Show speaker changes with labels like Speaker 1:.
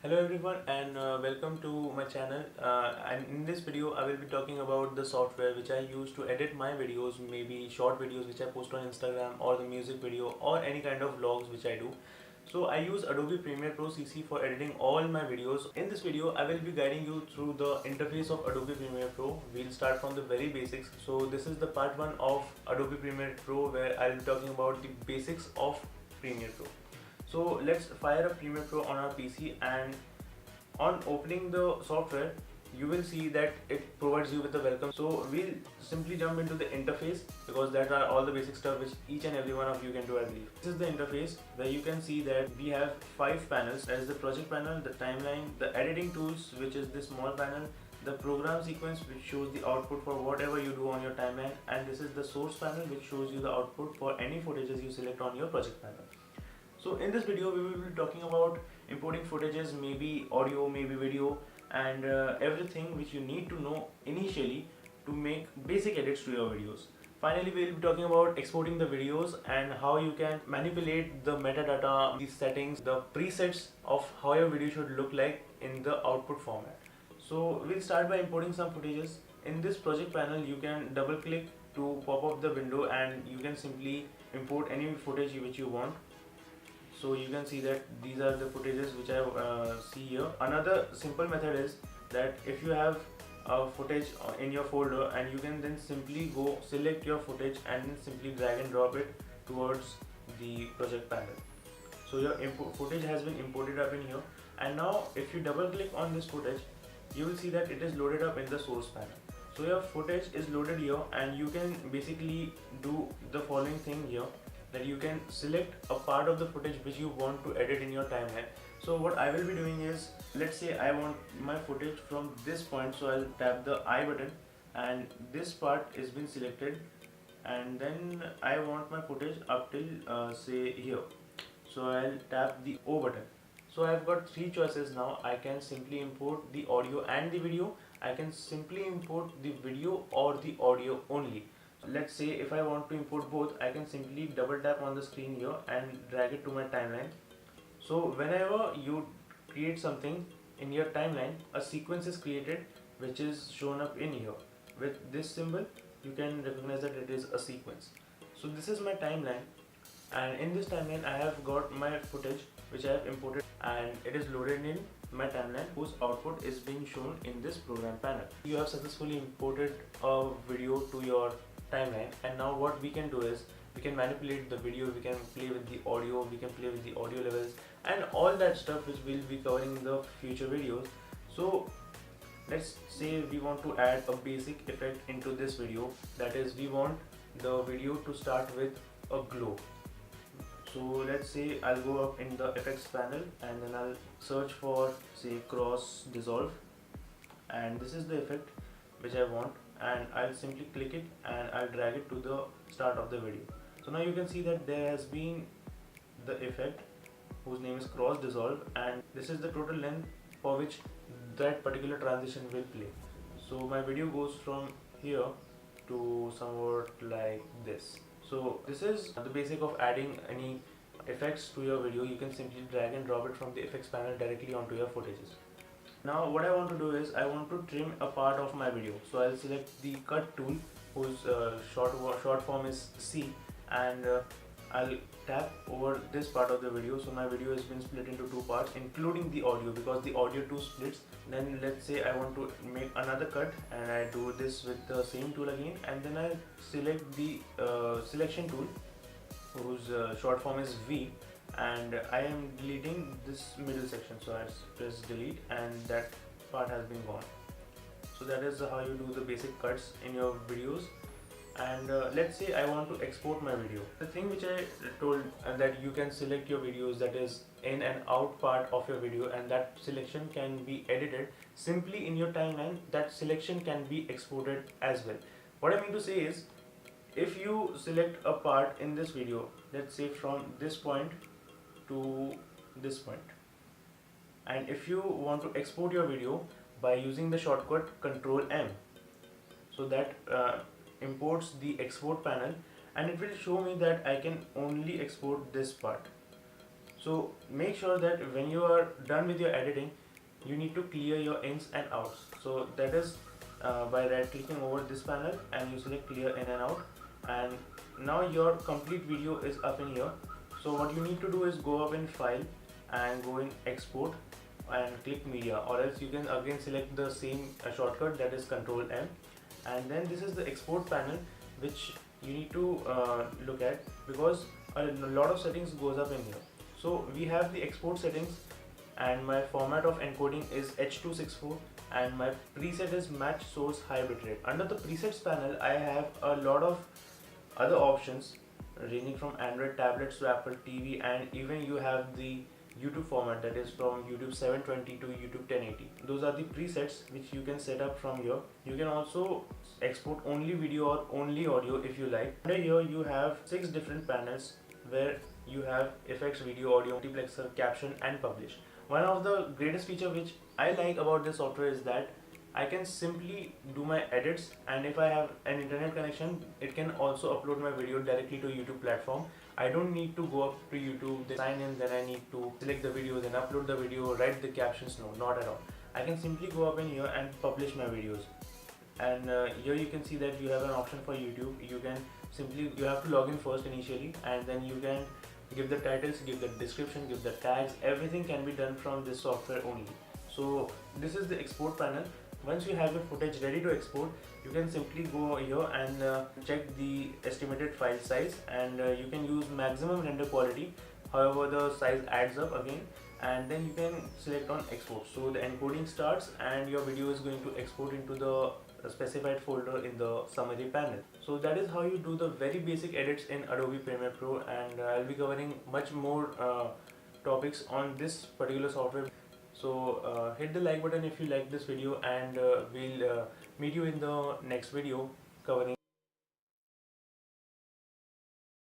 Speaker 1: Hello everyone and welcome to my channel and in this video I will be talking about the software which I use to edit my videos, maybe short videos which I post on Instagram or the music video or any kind of vlogs which I do. So I use Adobe Premiere Pro CC for editing all my videos. In this video I will be guiding you through the interface of Adobe Premiere Pro. We'll start from the very basics. So this is the part 1 of Adobe Premiere Pro where I'll be talking about the basics of Premiere Pro. So let's fire up Premiere Pro on our PC, and on opening the software you will see that it provides you with a welcome. So we'll simply jump into the interface because that are all the basic stuff which each and every one of you can do, I believe. This is the interface where you can see that we have 5 panels. That is the project panel, the timeline, the editing tools which is this small panel, the program sequence which shows the output for whatever you do on your timeline, and this is the source panel which shows you the output for any footages you select on your project panel. So in this video we will be talking about importing footages, maybe audio, maybe video, and everything which you need to know initially to make basic edits to your videos. Finally we will be talking about exporting the videos and how you can manipulate the metadata, the settings, the presets of how your video should look like in the output format. So we'll start by importing some footages. In this project panel you can double click to pop up the window and you can simply import any footage which you want. So you can see that these are the footages which I see here. Another simple method is that if you have a footage in your folder, and you can then simply go select your footage and then simply drag and drop it towards the project panel. So your footage has been imported up in here, and now if you double click on this footage you will see that it is loaded up in the source panel. So your footage is loaded here, and you can basically do the following thing here, that you can select a part of the footage which you want to edit in your timeline. So what I will be doing is, let's say I want my footage from this point, so I'll tap the I button and this part is been selected, and then I want my footage up till say here, so I'll tap the O button. So I've got 3 choices now. I can simply import the audio and the video, I can simply import the video or the audio only. Let's say if I want to import both, I can simply double tap on the screen here and drag it to my timeline. So whenever you create something in your timeline, a sequence is created which is shown up in here. With this symbol you can recognize that it is a sequence. So this is my timeline, and in this timeline I have got my footage which I have imported, and it is loaded in my timeline whose output is being shown in this program panel. You have successfully imported a video to your timeline, and now what we can do is we can manipulate the video, we can play with the audio, we can play with the audio levels and all that stuff which we'll be covering in the future videos. So let's say we want to add a basic effect into this video, that is we want the video to start with a glow. So let's say I'll go up in the effects panel and then I'll search for say cross dissolve, and this is the effect which I want, and I'll simply click it and I'll drag it to the start of the video. So now you can see that there has been the effect whose name is cross dissolve, and this is the total length for which that particular transition will play. So my video goes from here to somewhat like this. So this is the basic of adding any effects to your video. You can simply drag and drop it from the effects panel directly onto your footages. Now what I want to do is I want to trim a part of my video. So I'll select the cut tool whose short form is C, and I'll tap over this part of the video. So my video has been split into 2 parts including the audio, because the audio too splits. Then let's say I want to make another cut, and I do this with the same tool again, and then I select the selection tool whose short form is V, and I am deleting this middle section. So I press delete and that part has been gone. So that is how you do the basic cuts in your videos. And let's say I want to export my video. The thing which I told that you can select your videos, that is in and out part of your video, and that selection can be edited simply in your timeline. That selection can be exported as well. What I mean to say is, if you select a part in this video, let's say from this point to this point, and if you want to export your video by using the shortcut Ctrl M, so that imports the export panel, and it will show me that I can only export this part. So make sure that when you are done with your editing, you need to clear your ins and outs. So that is by right clicking over this panel and you select clear in and out, and now your complete video is up in here. So what you need to do is go up in file and go in export and click media, or else you can again select the same shortcut, that is Ctrl M, and then this is the export panel which you need to look at, because a lot of settings goes up in here. So we have the export settings, and my format of encoding is H264, and my preset is match source high bitrate. Under the presets panel I have a lot of other options ranging from Android tablets to Apple TV, and even you have the YouTube format, that is from YouTube 720 to YouTube 1080. Those are the presets which you can set up from here. You can also export only video or only audio if you like. Under here you have 6 different panels where you have effects, video, audio, multiplexer, caption and publish. One of the greatest feature which I like about this software is that I can simply do my edits, and if I have an internet connection, it can also upload my video directly to YouTube platform. I don't need to go up to YouTube, then sign in, then I need to select the video, then upload the video, write the captions. No, not at all. I can simply go up in here and publish my videos. And here you can see that you have an option for YouTube. You can simply, you have to log in first initially, and then you can give the titles, give the description, give the tags. Everything can be done from this software only. So this is the export panel. Once you have your footage ready to export, you can simply go here and check the estimated file size, and you can use maximum render quality. However, the size adds up again, and then you can select on export. So the encoding starts and your video is going to export into the specified folder in the summary panel. So that is how you do the very basic edits in Adobe Premiere Pro, and I'll be covering much more topics on this particular software. So hit the like button if you like this video, and we'll meet you in the next video covering